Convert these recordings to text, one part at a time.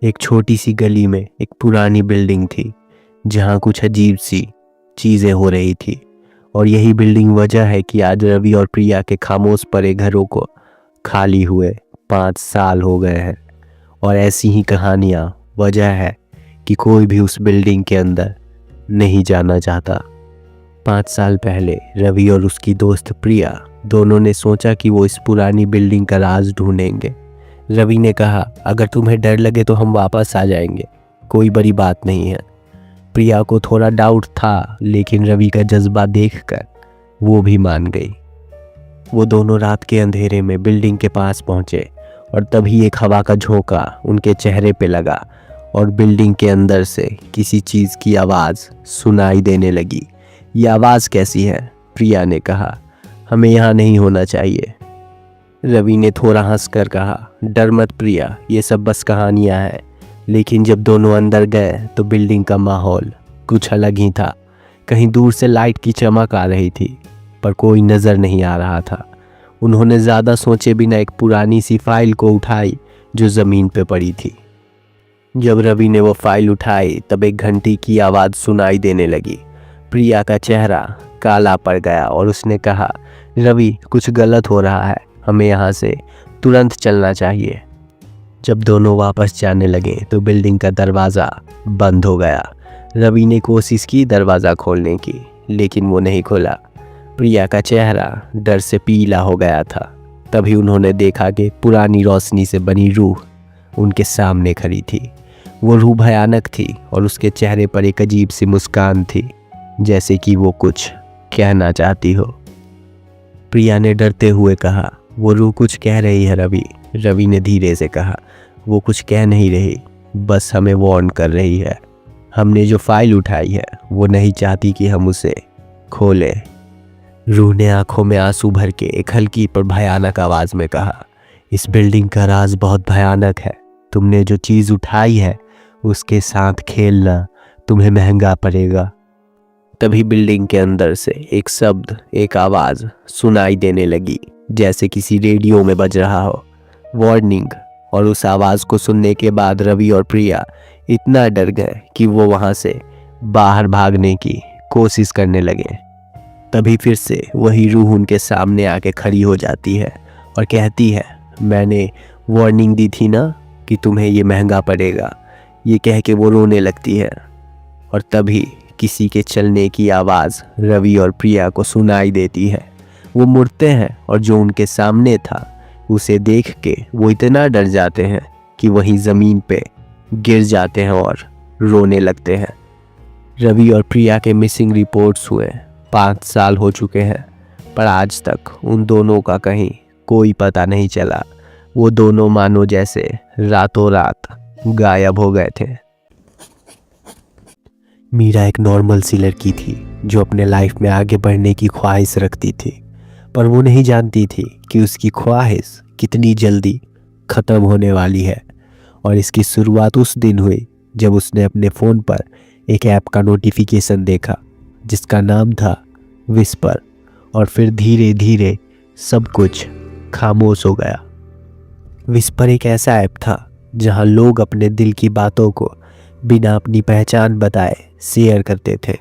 एक छोटी सी गली में एक पुरानी बिल्डिंग थी जहाँ कुछ अजीब सी चीजें हो रही थी। और यही बिल्डिंग वजह है कि आज रवि और प्रिया के खामोश पड़े घरों को खाली हुए 5 साल हो गए हैं। और ऐसी ही कहानियाँ वजह है कि कोई भी उस बिल्डिंग के अंदर नहीं जाना चाहता। 5 साल पहले रवि और उसकी दोस्त प्रिया दोनों ने सोचा कि वो इस पुरानी बिल्डिंग का राज ढूंढेंगे। रवि ने कहा, अगर तुम्हें डर लगे तो हम वापस आ जाएंगे, कोई बड़ी बात नहीं है। प्रिया को थोड़ा डाउट था, लेकिन रवि का जज्बा देखकर वो भी मान गई। वो दोनों रात के अंधेरे में बिल्डिंग के पास पहुंचे और तभी एक हवा का झोंका उनके चेहरे पे लगा और बिल्डिंग के अंदर से किसी चीज़ की आवाज़ सुनाई देने लगी। ये आवाज़ कैसी है? प्रिया ने कहा, हमें यहाँ नहीं होना चाहिए। रवि ने थोड़ा हंसकर कहा, डर मत प्रिया, ये सब बस कहानियाँ हैं। लेकिन जब दोनों अंदर गए तो बिल्डिंग का माहौल कुछ अलग ही था। कहीं दूर से लाइट की चमक आ रही थी, पर कोई नज़र नहीं आ रहा था। उन्होंने ज़्यादा सोचे बिना एक पुरानी सी फाइल को उठाई जो ज़मीन पे पड़ी थी। जब रवि ने वो फाइल उठाई तब एक घंटी की आवाज़ सुनाई देने लगी। प्रिया का चेहरा काला पड़ गया और उसने कहा, रवि कुछ गलत हो रहा है, हमें यहाँ से तुरंत चलना चाहिए। जब दोनों वापस जाने लगे तो बिल्डिंग का दरवाज़ा बंद हो गया। रवि ने कोशिश की दरवाज़ा खोलने की, लेकिन वो नहीं खुला। प्रिया का चेहरा डर से पीला हो गया था। तभी उन्होंने देखा कि पुरानी रोशनी से बनी रूह उनके सामने खड़ी थी। वो रूह भयानक थी और उसके चेहरे पर एक अजीब सी मुस्कान थी, जैसे कि वो कुछ कहना चाहती हो। प्रिया ने डरते हुए कहा, वो रूह कुछ कह रही है रवि। रवि ने धीरे से कहा, वो कुछ कह नहीं रही, बस हमें वार्न कर रही है। हमने जो फाइल उठाई है वो नहीं चाहती कि हम उसे खोलें। रूह ने आंखों में आंसू भर के एक हल्की पर भयानक आवाज़ में कहा, इस बिल्डिंग का राज बहुत भयानक है। तुमने जो चीज़ उठाई है उसके साथ खेलना तुम्हें महंगा पड़ेगा। तभी बिल्डिंग के अंदर से एक शब्द, एक आवाज़ सुनाई देने लगी, जैसे किसी रेडियो में बज रहा हो, वार्निंग। और उस आवाज़ को सुनने के बाद रवि और प्रिया इतना डर गए कि वो वहाँ से बाहर भागने की कोशिश करने लगे। तभी फिर से वही रूह उनके सामने आके खड़ी हो जाती है और कहती है, मैंने वार्निंग दी थी ना कि तुम्हें ये महंगा पड़ेगा। ये कह के वो रोने लगती है और तभी किसी के चलने की आवाज़ रवि और प्रिया को सुनाई देती है। वो मुड़ते हैं और जो उनके सामने था उसे देख के वो इतना डर जाते हैं कि वहीं ज़मीन पे गिर जाते हैं और रोने लगते हैं। रवि और प्रिया के मिसिंग रिपोर्ट्स हुए 5 साल हो चुके हैं, पर आज तक उन दोनों का कहीं कोई पता नहीं चला। वो दोनों मानो जैसे रातों रात गायब हो गए थे। मीरा एक नॉर्मल सी लड़की थी जो अपने लाइफ में आगे बढ़ने की ख्वाहिश रखती थी, पर वो नहीं जानती थी कि उसकी ख्वाहिश कितनी जल्दी ख़त्म होने वाली है। और इसकी शुरुआत उस दिन हुई जब उसने अपने फ़ोन पर एक ऐप का नोटिफिकेशन देखा जिसका नाम था विस्पर। और फिर धीरे धीरे सब कुछ खामोश हो गया। विस्पर एक ऐसा ऐप था जहां लोग अपने दिल की बातों को बिना अपनी पहचान बताए शेयर करते थे।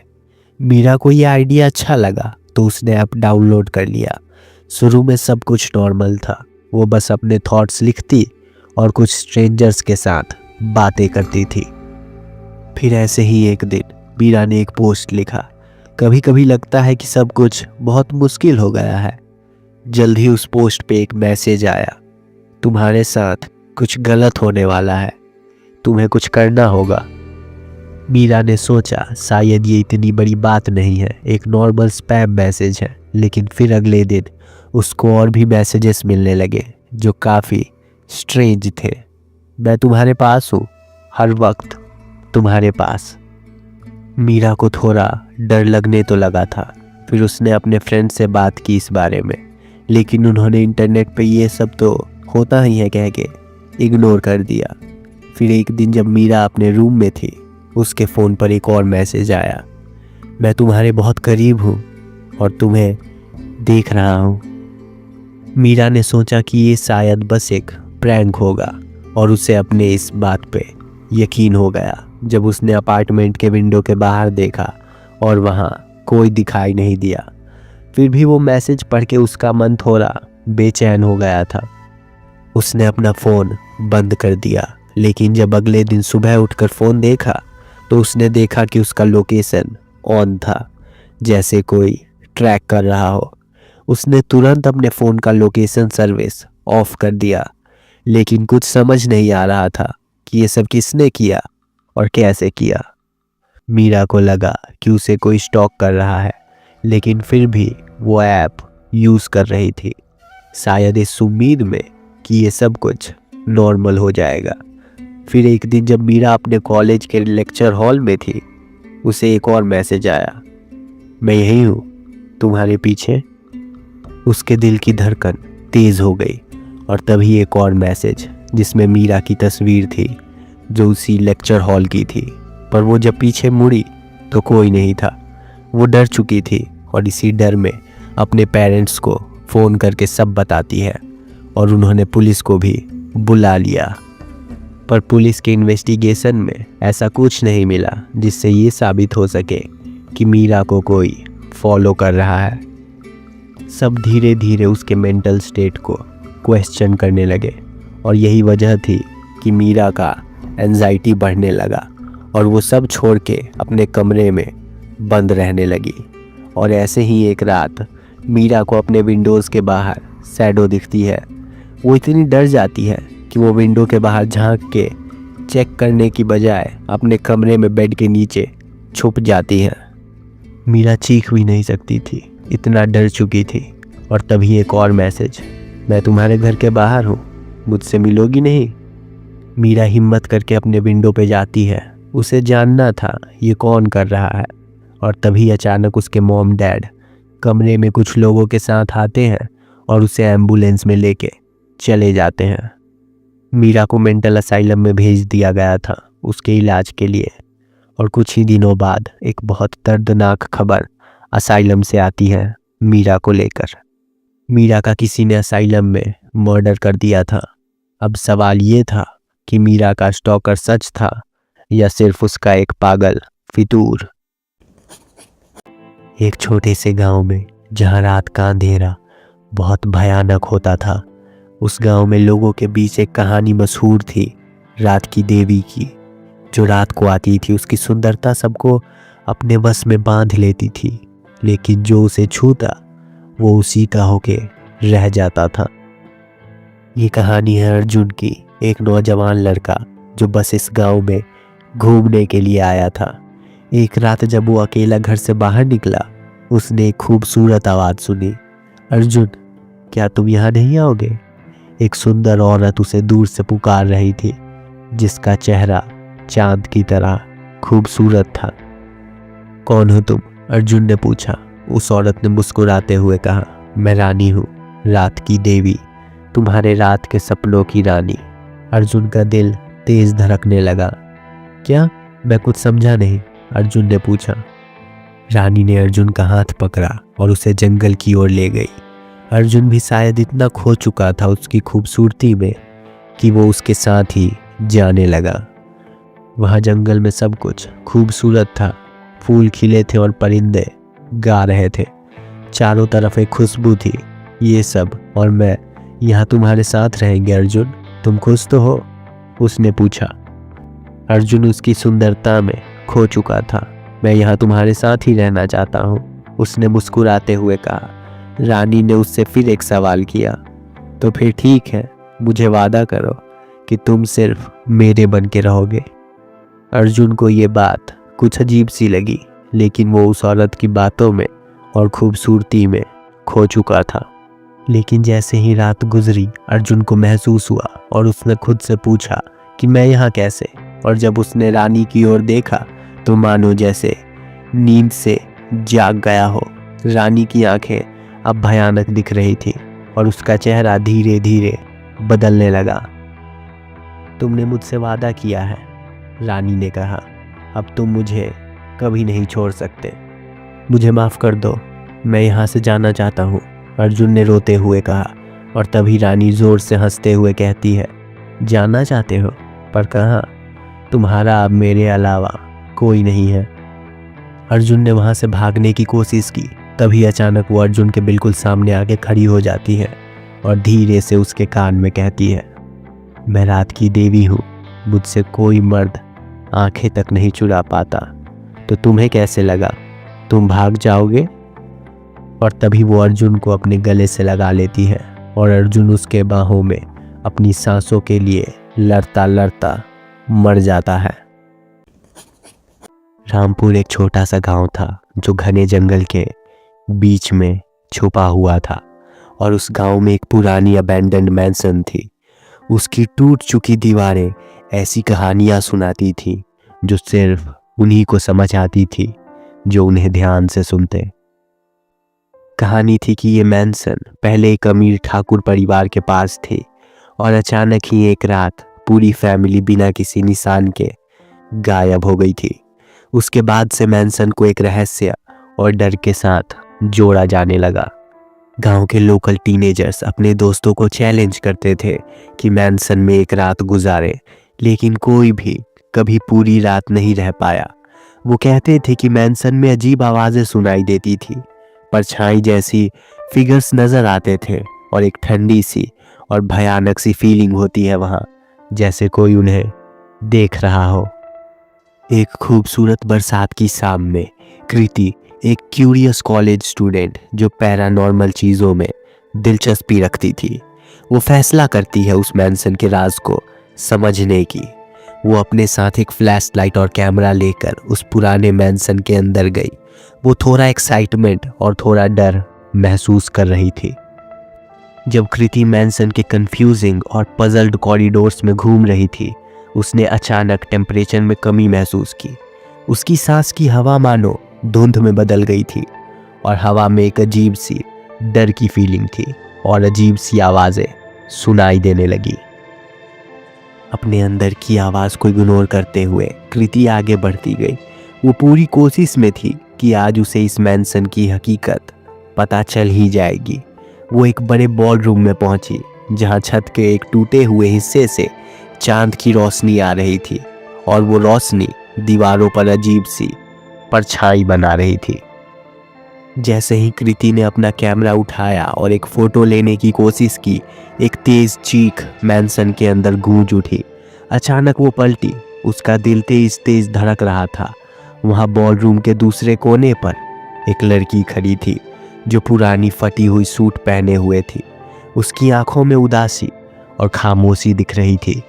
मीरा को ये आइडिया अच्छा लगा तो उसने ऐप डाउनलोड कर लिया। शुरू में सब कुछ नॉर्मल था, वो बस अपने थॉट्स लिखती और कुछ स्ट्रेंजर्स के साथ बातें करती थी। फिर ऐसे ही एक दिन मीरा ने एक पोस्ट लिखा, कभी कभी लगता है कि सब कुछ बहुत मुश्किल हो गया है। जल्द ही उस पोस्ट पे एक मैसेज आया, तुम्हारे साथ कुछ गलत होने वाला है, तुम्हें कुछ करना होगा। मीरा ने सोचा शायद ये इतनी बड़ी बात नहीं है, एक नॉर्मल स्पैम मैसेज है। लेकिन फिर अगले दिन उसको और भी मैसेजेस मिलने लगे जो काफ़ी स्ट्रेंज थे। मैं तुम्हारे पास हूँ, हर वक्त तुम्हारे पास। मीरा को थोड़ा डर लगने तो लगा था। फिर उसने अपने फ्रेंड से बात की इस बारे में, लेकिन उन्होंने इंटरनेट पे ये सब तो होता ही है कह के इग्नोर कर दिया। फिर एक दिन जब मीरा अपने रूम में थी, उसके फ़ोन पर एक और मैसेज आया, मैं तुम्हारे बहुत करीब हूँ और तुम्हें देख रहा हूँ। मीरा ने सोचा कि ये शायद बस एक प्रैंक होगा और उसे अपने इस बात पे यकीन हो गया जब उसने अपार्टमेंट के विंडो के बाहर देखा और वहाँ कोई दिखाई नहीं दिया। फिर भी वो मैसेज पढ़ के उसका मन थोड़ा बेचैन हो गया था। उसने अपना फ़ोन बंद कर दिया, लेकिन जब अगले दिन सुबह उठकर फ़ोन देखा तो उसने देखा कि उसका लोकेशन ऑन था, जैसे कोई ट्रैक कर रहा हो। उसने तुरंत अपने फ़ोन का लोकेशन सर्विस ऑफ कर दिया, लेकिन कुछ समझ नहीं आ रहा था कि ये सब किसने किया और कैसे किया। मीरा को लगा कि उसे कोई स्टॉक कर रहा है, लेकिन फिर भी वो ऐप यूज़ कर रही थी, शायद इस उम्मीद में कि ये सब कुछ नॉर्मल हो जाएगा। फिर एक दिन जब मीरा अपने कॉलेज के लेक्चर हॉल में थी, उसे एक और मैसेज आया, मैं यही हूँ तुम्हारे पीछे। उसके दिल की धड़कन तेज़ हो गई और तभी एक और मैसेज जिसमें मीरा की तस्वीर थी, जो उसी लेक्चर हॉल की थी। पर वो जब पीछे मुड़ी तो कोई नहीं था। वो डर चुकी थी और इसी डर में अपने पेरेंट्स को फ़ोन करके सब बताती है और उन्होंने पुलिस को भी बुला लिया। पर पुलिस के इन्वेस्टिगेशन में ऐसा कुछ नहीं मिला जिससे ये साबित हो सके कि मीरा को कोई फॉलो कर रहा है। सब धीरे धीरे उसके मेंटल स्टेट को क्वेश्चन करने लगे और यही वजह थी कि मीरा का एंजाइटी बढ़ने लगा और वो सब छोड़ के अपने कमरे में बंद रहने लगी। और ऐसे ही एक रात मीरा को अपने विंडोज़ के बाहर शैडो दिखती है। वो इतनी डर जाती है कि वो विंडो के बाहर झांक के चेक करने की बजाय अपने कमरे में बेड के नीचे छुप जाती है। मीरा चीख भी नहीं सकती थी, इतना डर चुकी थी। और तभी एक और मैसेज, मैं तुम्हारे घर के बाहर हूँ, मुझसे मिलोगी नहीं। मीरा हिम्मत करके अपने विंडो पे जाती है, उसे जानना था ये कौन कर रहा है। और तभी अचानक उसके मॉम डैड कमरे में कुछ लोगों के साथ आते हैं और उसे एम्बुलेंस में लेके चले जाते हैं। मीरा को मेंटल असाइलम में भेज दिया गया था उसके इलाज के लिए। और कुछ ही दिनों बाद एक बहुत दर्दनाक खबर असाइलम से आती है मीरा को लेकर। मीरा का किसी ने असाइलम में मर्डर कर दिया था। अब सवाल ये था कि मीरा का स्टॉकर सच था या सिर्फ उसका एक पागल फितूर। एक छोटे से गांव में जहां रात का अंधेरा बहुत भयानक होता था, उस गांव में लोगों के बीच एक कहानी मशहूर थी, रात की देवी की। जो रात को आती थी उसकी सुंदरता सबको अपने बस में बांध लेती थी, लेकिन जो उसे छूता वो उसी का होके रह जाता था। ये कहानी है अर्जुन की, एक नौजवान लड़का जो बस इस गांव में घूमने के लिए आया था। एक रात जब वो अकेला घर से बाहर निकला, उसने एक खूबसूरत आवाज़ सुनी, अर्जुन क्या तुम यहाँ नहीं आओगे? एक सुंदर औरत उसे दूर से पुकार रही थी, जिसका चेहरा चांद की तरह खूबसूरत था। कौन हो तुम? अर्जुन ने पूछा। उस औरत ने मुस्कुराते हुए कहा, मैं रानी हूँ, रात की देवी, तुम्हारे रात के सपनों की रानी। अर्जुन का दिल तेज धड़कने लगा। क्या? मैं कुछ समझा नहीं, अर्जुन ने पूछा। रानी ने अर्जुन का हाथ पकड़ा और उसे जंगल की ओर ले गई। अर्जुन भी शायद इतना खो चुका था उसकी खूबसूरती में कि वो उसके साथ ही जाने लगा। वहाँ जंगल में सब कुछ खूबसूरत था, फूल खिले थे और परिंदे गा रहे थे। चारों तरफ एक खुशबू थी। ये सब और मैं यहाँ तुम्हारे साथ रहेंगे अर्जुन, तुम खुश तो हो? उसने पूछा। अर्जुन उसकी सुंदरता में खो चुका था। मैं यहाँ तुम्हारे साथ ही रहना चाहता हूँ, उसने मुस्कुराते हुए कहा। रानी ने उससे फिर एक सवाल किया, तो फिर ठीक है, मुझे वादा करो कि तुम सिर्फ मेरे बन के रहोगे। अर्जुन को ये बात कुछ अजीब सी लगी, लेकिन वो उस औरत की बातों में और खूबसूरती में खो चुका था। लेकिन जैसे ही रात गुजरी, अर्जुन को महसूस हुआ और उसने खुद से पूछा कि मैं यहाँ कैसे? और जब उसने रानी की ओर देखा तो मानो जैसे नींद से जाग गया हो। रानी की आंखें अब भयानक दिख रही थी और उसका चेहरा धीरे धीरे बदलने लगा। तुमने मुझसे वादा किया है, रानी ने कहा, अब तुम मुझे कभी नहीं छोड़ सकते। मुझे माफ़ कर दो, मैं यहाँ से जाना चाहता हूँ, अर्जुन ने रोते हुए कहा। और तभी रानी ज़ोर से हंसते हुए कहती है, जाना चाहते हो? पर कहाँ? तुम्हारा अब मेरे अलावा कोई नहीं है। अर्जुन ने वहां से भागने की कोशिश की, तभी अचानक वो अर्जुन के बिल्कुल सामने आके खड़ी हो जाती है और धीरे से उसके कान में कहती है, मैं रात की देवी हूँ, मुझसे कोई मर्द आंखें तक नहीं चुरा पाता, तो तुम्हें कैसे लगा तुम भाग जाओगे? और तभी वो अर्जुन को अपने गले से लगा लेती है और अर्जुन उसके बाहों में अपनी सांसों के लिए लड़ता लड़ता मर जाता है। रामपुर एक छोटा सा गांव था जो घने जंगल के बीच में छुपा हुआ था और उस गांव में एक पुरानी अबैंडन्ड मैंसन थी। उसकी टूट चुकी दीवारें ऐसी कहानियां सुनाती थी जो सिर्फ उन्हीं को समझ आती थी जो उन्हें ध्यान से सुनते। कहानी थी कि ये मैंसन पहले एक अमीर ठाकुर परिवार के पास थी और अचानक ही एक रात पूरी फैमिली बिना किसी निशान के गायब हो गई थी। उसके बाद से मैंसन को एक रहस्य और डर के साथ जोड़ा जाने लगा। गांव के लोकल टीनेजर्स अपने दोस्तों को चैलेंज करते थे कि मैंसन में एक रात गुजारे, लेकिन कोई भी कभी पूरी रात नहीं रह पाया। वो कहते थे कि मैंसन में अजीब आवाज़ें सुनाई देती थी, परछाई जैसी फिगर्स नज़र आते थे और एक ठंडी सी और भयानक सी फीलिंग होती है वहाँ, जैसे कोई उन्हें देख रहा हो। एक खूबसूरत बरसात की शाम में कृति, एक क्यूरियस कॉलेज स्टूडेंट जो पैरानॉर्मल चीज़ों में दिलचस्पी रखती थी, वो फैसला करती है उस मैंसन के राज को समझने की। वो अपने साथ एक फ्लैश लाइट और कैमरा लेकर उस पुराने मैंसन के अंदर गई। वो थोड़ा एक्साइटमेंट और थोड़ा डर महसूस कर रही थी। जब कृति मैंसन के कंफ्यूजिंग और पजल्ड कॉरिडोर्स में घूम रही थी, उसने अचानक टेम्परेचर में कमी महसूस की। उसकी सांस की हवा मानो धुंध में बदल गई थी और हवा में एक अजीब सी डर की फीलिंग थी और अजीब सी आवाज़ें सुनाई देने लगी। अपने अंदर की आवाज़ को इग्नोर करते हुए कृति आगे बढ़ती गई। वो पूरी कोशिश में थी कि आज उसे इस मैंसन की हकीकत पता चल ही जाएगी। वो एक बड़े बॉल रूम में पहुंची जहां छत के एक टूटे हुए हिस्से से चांद की रोशनी आ रही थी और वो रोशनी दीवारों पर अजीब सी परछाई बना रही थी। जैसे ही कृति ने अपना कैमरा उठाया और एक फ़ोटो लेने की कोशिश की, एक तेज़ चीख मैंसन के अंदर गूंज उठी। अचानक वो पलटी, उसका दिल तेज तेज धड़क रहा था। वहाँ बॉल रूम के दूसरे कोने पर एक लड़की खड़ी थी जो पुरानी फटी हुई सूट पहने हुए थी। उसकी आंखों में उदासी और खामोशी दिख रही थी।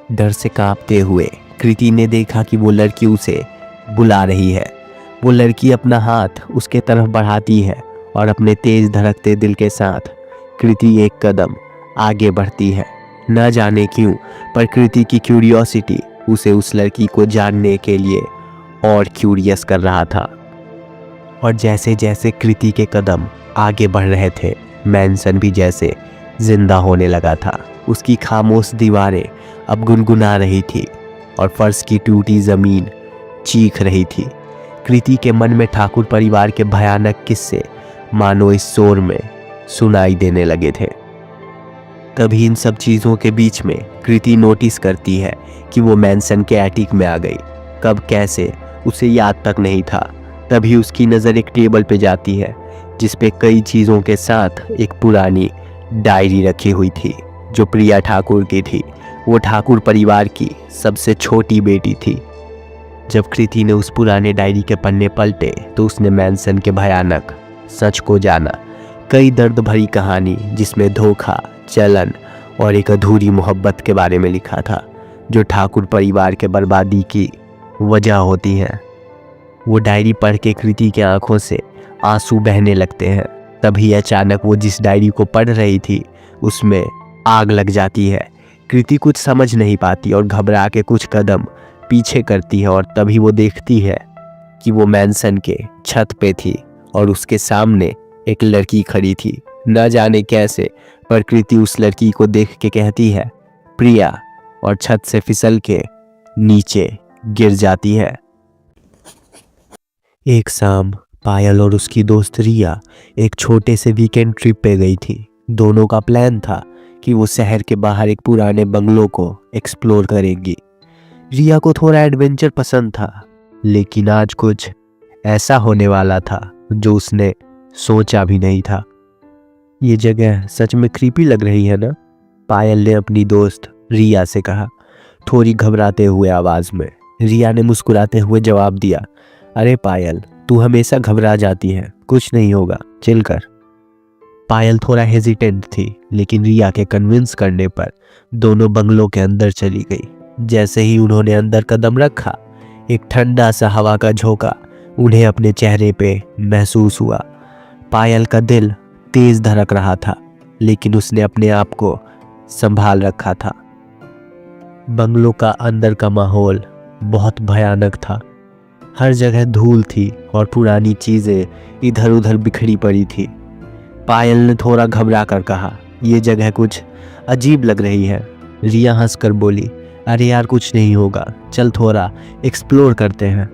डर से कांपते हुए कृति ने देखा कि वो लड़की उसे बुला रही है। वो लड़की अपना हाथ उसके तरफ बढ़ाती है और अपने तेज धड़कते दिल के साथ कृति एक कदम आगे बढ़ती है। न जाने क्यों, पर कृति की क्यूरियोसिटी उसे उस लड़की को जानने के लिए और क्यूरियस कर रहा था। और जैसे जैसे कृति के कदम आगे बढ़ रहे थे, मैंसन भी जैसे जिंदा होने लगा था। उसकी खामोश दीवारें अब गुनगुना रही थी और फर्श की टूटी जमीन चीख रही थी। कृति के मन में ठाकुर परिवार के भयानक किस्से मानो इस शोर में सुनाई देने लगे थे। तभी इन सब चीज़ों के बीच में कृति नोटिस करती है कि वो मैंसन के एटिक में आ गई। कब कैसे उसे याद तक नहीं था। तभी उसकी नज़र एक टेबल पे जाती है जिस पे कई चीज़ों के साथ एक पुरानी डायरी रखी हुई थी जो प्रिया ठाकुर की थी। वो ठाकुर परिवार की सबसे छोटी बेटी थी। जब कृति ने उस पुराने डायरी के पन्ने पलटे तो उसने मैंसन के भयानक सच को जाना। कई दर्द भरी कहानी जिसमें धोखा, चलन और एक अधूरी मोहब्बत के बारे में लिखा था जो ठाकुर परिवार के बर्बादी की वजह होती है। वो डायरी पढ़ के कृति के आंखों से आंसू बहने लगते हैं। तभी अचानक वो जिस डायरी को पढ़ रही थी उसमें आग लग जाती है। कृति कुछ समझ नहीं पाती और घबरा के कुछ कदम पीछे करती है और तभी वो देखती है कि वो मैंसन के छत पे थी और उसके सामने एक लड़की खड़ी थी। न जाने कैसे, पर कृति उस लड़की को देख के कहती है प्रिया, और छत से फिसल के नीचे गिर जाती है। एक शाम पायल और उसकी दोस्त रिया एक छोटे से वीकेंड ट्रिप पे गई थी। दोनों का प्लान था कि वो शहर के बाहर एक पुराने बंगलों को एक्सप्लोर करेंगी। रिया को थोड़ा एडवेंचर पसंद था, लेकिन आज कुछ ऐसा होने वाला था जो उसने सोचा भी नहीं था। ये जगह सच में क्रीपी लग रही है ना? पायल ने अपनी दोस्त रिया से कहा, थोड़ी घबराते हुए आवाज में। रिया ने मुस्कुराते हुए जवाब दिया, अरे पायल, तू हमेशा घबरा जाती है, कुछ नहीं होगा, चिल कर। पायल थोड़ा हेजिटेंट थी, लेकिन रिया के कन्विंस करने पर दोनों बंगलों के अंदर चली गई। जैसे ही उन्होंने अंदर कदम रखा, एक ठंडा सा हवा का झोंका उन्हें अपने चेहरे पे महसूस हुआ। पायल का दिल तेज धड़क रहा था, लेकिन उसने अपने आप को संभाल रखा था। बंगलों का अंदर का माहौल बहुत भयानक था। हर जगह धूल थी और पुरानी चीजें इधर उधर बिखरी पड़ी थी। पायल ने थोड़ा घबरा कर कहा, यह जगह कुछ अजीब लग रही है। रिया हंसकर बोली, अरे यार कुछ नहीं होगा, चल थोड़ा एक्सप्लोर करते हैं।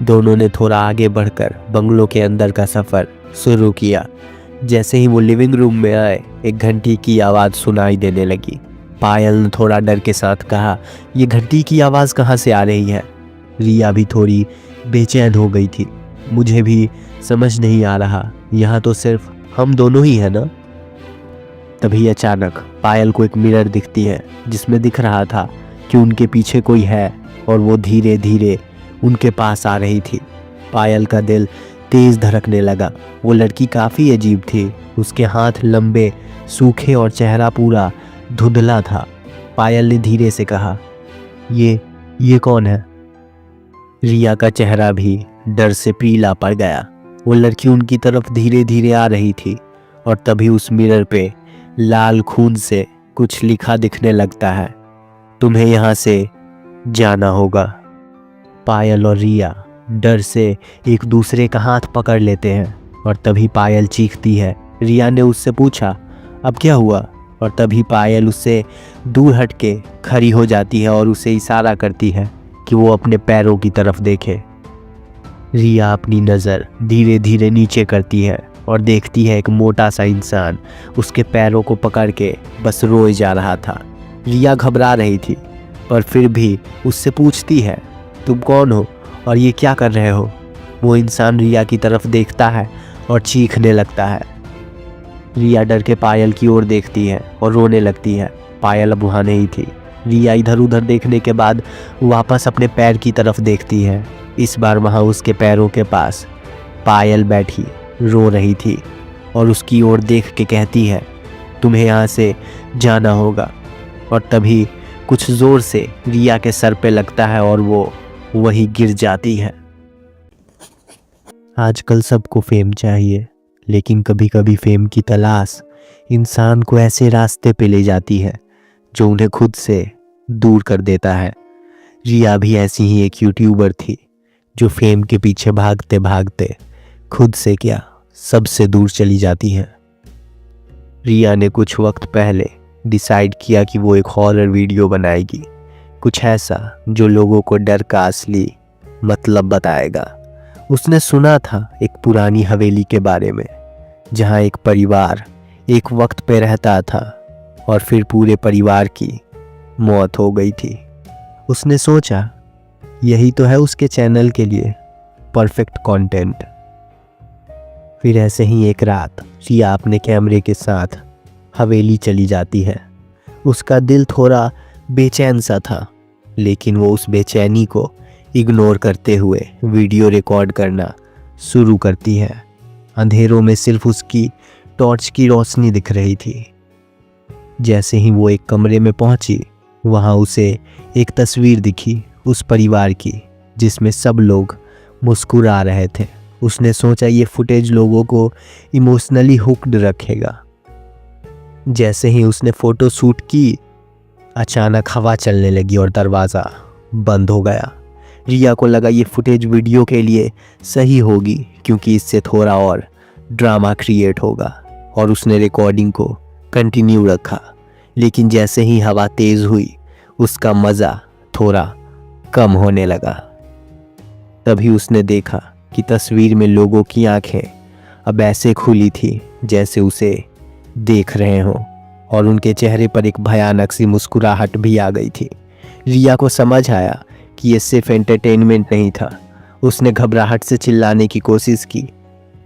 दोनों ने थोड़ा आगे बढ़कर बंगलों के अंदर का सफर शुरू किया। जैसे ही वो लिविंग रूम में आए, एक घंटी की आवाज सुनाई देने लगी। पायल ने थोड़ा डर के साथ कहा, ये घंटी की आवाज कहाँ से आ रही है? रिया भी थोड़ी बेचैन हो गई थी, मुझे भी समझ नहीं आ रहा, यहाँ तो सिर्फ हम दोनों ही है ना? तभी अचानक पायल को एक मिरर दिखती है, जिसमें दिख रहा था कि उनके पीछे कोई है और वो धीरे धीरे उनके पास आ रही थी। पायल का दिल तेज धड़कने लगा। वो लड़की काफ़ी अजीब थी। उसके हाथ लंबे, सूखे और चेहरा पूरा धुंधला था। पायल ने धीरे से कहा, ये कौन है? रिया का चेहरा भी डर से पीला पड़ गया। वो लड़की उनकी तरफ धीरे धीरे आ रही थी और तभी उस मिरर पे लाल खून से कुछ लिखा दिखने लगता है, तुम्हें यहाँ से जाना होगा। पायल और रिया डर से एक दूसरे का हाथ पकड़ लेते हैं और तभी पायल चीखती है। रिया ने उससे पूछा, अब क्या हुआ? और तभी पायल उससे दूर हट के खड़ी हो जाती है और उसे इशारा करती है कि वो अपने पैरों की तरफ देखे। रिया अपनी नज़र धीरे धीरे नीचे करती है और देखती है एक मोटा सा इंसान उसके पैरों को पकड़ के बस रोए जा रहा था। रिया घबरा रही थी, पर फिर भी उससे पूछती है, तुम कौन हो और ये क्या कर रहे हो? वो इंसान रिया की तरफ देखता है और चीखने लगता है। रिया डर के पायल की ओर देखती है और रोने लगती है। पायल अब वहाँ नहीं थी। रिया इधर उधर देखने के बाद वापस अपने पैर की तरफ देखती है। इस बार वहाँ उसके पैरों के पास पायल बैठी रो रही थी और उसकी ओर देख के कहती है, तुम्हें यहाँ से जाना होगा। और तभी कुछ ज़ोर से रिया के सर पे लगता है और वो वही गिर जाती है। आजकल सबको फेम चाहिए, लेकिन कभी कभी फेम की तलाश इंसान को ऐसे रास्ते पे ले जाती है जो उन्हें खुद से दूर कर देता है। रिया भी ऐसी ही एक यूट्यूबर थी जो फेम के पीछे भागते भागते खुद से क्या सबसे दूर चली जाती है। रिया ने कुछ वक्त पहले डिसाइड किया कि वो एक हॉरर वीडियो बनाएगी, कुछ ऐसा जो लोगों को डर का असली मतलब बताएगा। उसने सुना था एक पुरानी हवेली के बारे में, जहां एक परिवार एक वक्त पे रहता था और फिर पूरे परिवार की मौत हो गई थी। उसने सोचा यही तो है उसके चैनल के लिए परफेक्ट कंटेंट। फिर ऐसे ही एक रात रिया अपने कैमरे के साथ हवेली चली जाती है। उसका दिल थोड़ा बेचैन सा था, लेकिन वो उस बेचैनी को इग्नोर करते हुए वीडियो रिकॉर्ड करना शुरू करती है। अंधेरों में सिर्फ उसकी टॉर्च की रोशनी दिख रही थी। जैसे ही वो एक कमरे में पहुंची, वहां उसे एक तस्वीर दिखी उस परिवार की, जिसमें सब लोग मुस्कुरा रहे थे। उसने सोचा ये फुटेज लोगों को इमोशनली हुक्ड रखेगा। जैसे ही उसने फ़ोटो शूट की, अचानक हवा चलने लगी और दरवाज़ा बंद हो गया। रिया को लगा ये फुटेज वीडियो के लिए सही होगी, क्योंकि इससे थोड़ा और ड्रामा क्रिएट होगा, और उसने रिकॉर्डिंग को कंटिन्यू रखा। लेकिन जैसे ही हवा तेज़ हुई, उसका मज़ा थोड़ा कम होने लगा। तभी उसने देखा कि तस्वीर में लोगों की आंखें अब ऐसे खुली थी जैसे उसे देख रहे हों, और उनके चेहरे पर एक भयानक सी मुस्कुराहट भी आ गई थी। रिया को समझ आया कि ये सिर्फ एंटरटेनमेंट नहीं था। उसने घबराहट से चिल्लाने की कोशिश की,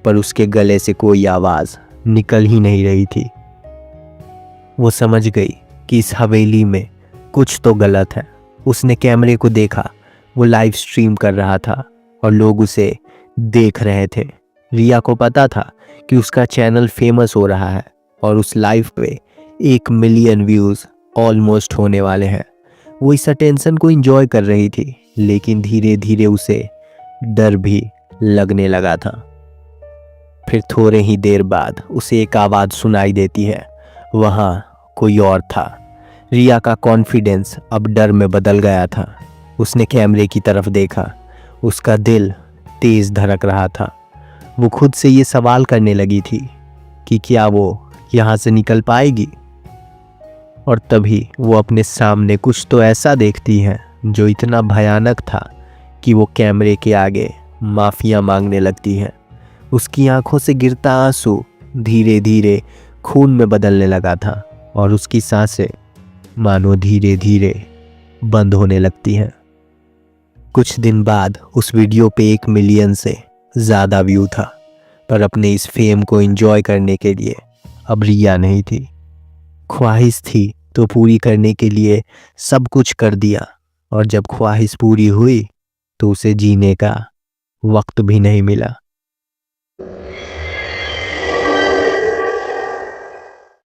पर उसके गले से कोई आवाज़ निकल ही नहीं रही थी। वो समझ गई कि इस हवेली में कुछ तो गलत है। उसने कैमरे को देखा, वो लाइव स्ट्रीम कर रहा था और लोग उसे देख रहे थे। रिया को पता था कि उसका चैनल फेमस हो रहा है और उस लाइव पे 1 मिलियन व्यूज़ ऑलमोस्ट होने वाले हैं। वो इस अटेंशन को एंजॉय कर रही थी, लेकिन धीरे धीरे उसे डर भी लगने लगा था। फिर थोड़े ही देर बाद उसे एक आवाज़ सुनाई देती है। वहाँ कोई और था। रिया का कॉन्फिडेंस अब डर में बदल गया था। उसने कैमरे की तरफ देखा। उसका दिल तेज धड़क रहा था। वो खुद से ये सवाल करने लगी थी कि क्या वो यहाँ से निकल पाएगी। और तभी वो अपने सामने कुछ तो ऐसा देखती है जो इतना भयानक था कि वो कैमरे के आगे माफिया मांगने लगती है। उसकी आंखों से गिरता आंसू धीरे धीरे खून में बदलने लगा था और उसकी सांसें मानो धीरे धीरे बंद होने लगती हैं। कुछ दिन बाद उस वीडियो पे 1 मिलियन से ज़्यादा व्यू था, पर अपने इस फेम को एंजॉय करने के लिए अब रिया नहीं थी। ख्वाहिश थी तो पूरी करने के लिए सब कुछ कर दिया, और जब ख्वाहिश पूरी हुई तो उसे जीने का वक्त भी नहीं मिला।